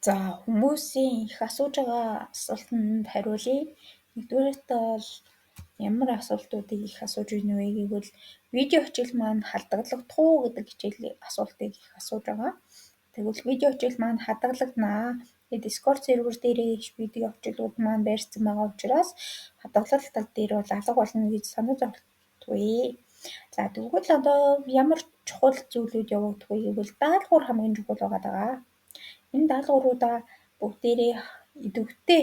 За хүмүүсийн их асууж байгаа асуултанд хариулъя. Нэгдүгээрт бол ямар асуултуудыг их асууж байна вэ гэвэл видео хичээл маань хадгалагдах уу гэдэг хичээлийн асуултыг их асууж байгаа. Тэгвэл видео хичээл маань хадгалагдана. Discord сервер дээрээ видео хичээлүүд маань байрсан байгаа учраас хадгалалт дээр бол алга болно гэж санаа зовтгоё. За тэгвэл одоо ямар чухал зүйлүүд явагдах вэ гэвэл даалгавар хамгийн чухал байгаа. Энэ даалгавруудаа бүгдээрээ идэвхтэй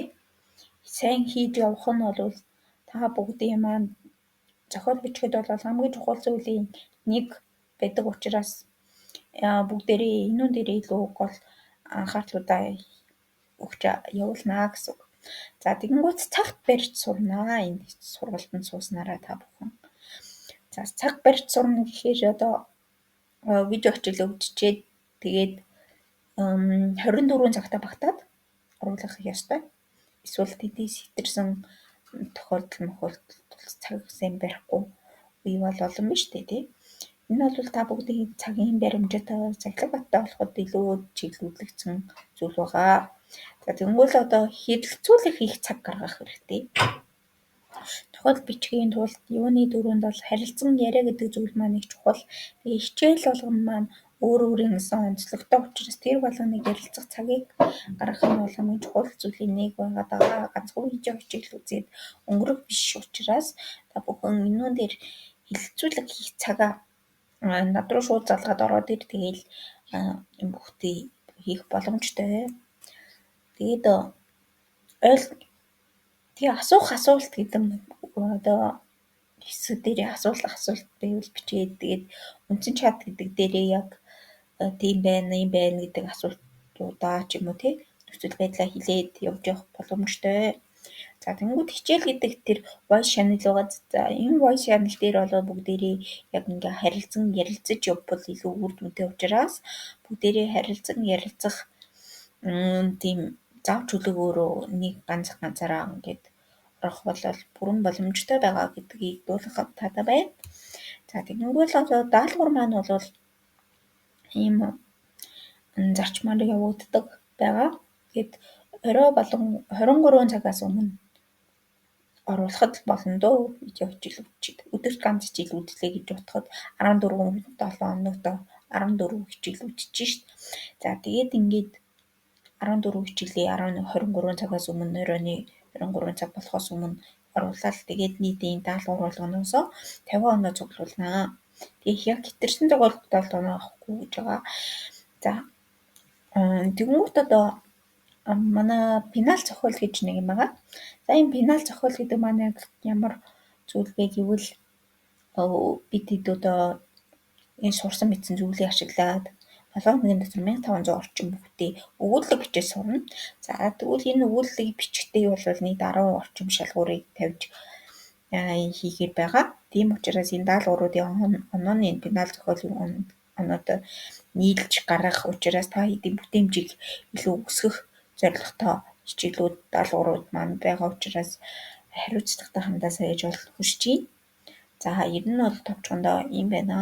сайн хийж явах нь бол та бүгдийн маань зохиол бичихэд бол хамгийн чухал зүйлийн нэг байдаг учраас бүгдээрээ энүүн дээр илүү гол анхаарлуудаа өгч явуулнаа гэсэн үг. За тэгэнгүүт цагт барьж сурнаа энэ сургалтанд сууснараа та бүхэн. За цаг барьж сурна гэхээр одоо видео хичээл өгчээд тэгээд 24 цагтаа багтаад оруулах ёстой. Эсвэл тэдний сэтэрсэн тохиолдол цаг сайн барихгүй үе бол олон биш үү тий. Энэ бол та бүгдийн цагийн баримжаатай цахилгаан баттай болоход илүү чиглүүлэгдсэн зүйл байгаа. За тэгвэл одоо хэрэгцүүлэх их цаг гаргах хэрэгтэй. Тухайн бичгийн тулд юуны дөрөнд бол харилцан яриа гэдэг зүйл маань их чухал. Тэгээ хичээл болгон маань өөрийн гэсэн онцлогтой учраас тэр болгоныг ярилцах цагийг гаргах нь бол хамгийн чухал зүйлийн нэг байгаа даа. Ганцхан видео хичээл үзээд өнгөрөх биш учраас та бүхэн энүүн дээр хэлэлцүүлэг хийх цагаа над руу шууд залгаад ороод ир тэгээл юм бүхтээ хийх боломжтой. Тэгээд тэгээ асуух асуулт гэдэг нь одоо хэсэг дээр асуулт байвал бичээд тэгээд үндсэн чат гэдэг дээрээ яг тийм байна, юм байна гэдэг асуултуудаа ч юм уу тий нөхцөл байдлаа хэлээд явж явах боломжтой. За тэнгууд хичээл гэдэг тэр voice channel байгаа. За энэ voice channel дээр бол бүгдээрээ яг ингээ харилцан ярилцаж явбал илүү үр дүнтэй учраас бүгдээрээ харилцан ярилцах тийм зав чөлөөгөөрөө нэг ганцаараа ингээд орох бол бүрэн боломжтой байгаа гэдгийг дуулгахад таатай байна. За тэгэнгүүт одоо даалгавар маань бол ийм зарчмаар явагддаг байгаа. Тэгэд орой болон 23 цагаас өмнө оруулахад болно дөө видео хичээл үзчихэд. Өдөрт ганц хичээл үзлээ гэж бодоход 14 хоногт 14 хичээл үзчих шít. За тэгээд ингээд 14 хичээлээ 23 цагаас өмнө оройны 23 цаг болохоос өмнө оруулаад тэгээд нийтийн даалгавар болгоноос 50 оноо цуглуулнаа. Тэгээд яг хэтэрсэн тохиолдолд оноо авахгүй гэж байгаа. За тэгмүүд одоо манай пенал зохиол гэж нэг юм байгаа. За энэ пенал зохиол гэдэг маань ямар зүйл вэ гэвэл бид одоо энэ сурсан мэдсэн зүйлийг ашиглаад 7 хоногийн дотор 1500 орчим бүхтээ өгүүлэг бичиж сурна. За тэгвэл энэ өгүүлэг бичгтээ бол нэг 10 орчим шалгуурыг тавьж хийхээр байгаа. Тийм учраас энэ даалгавруудын онооны пенал зохиолын оноод нийлж гарах учраас та хэдийн бүтээмжийг илүү өсгөх зорилготой хичээлүүд даалгаврууд маань байгаа учраас хариуцлагатай хандаа саяж бол хүсэж байна. За ер нь бол товчхондоо юм байна.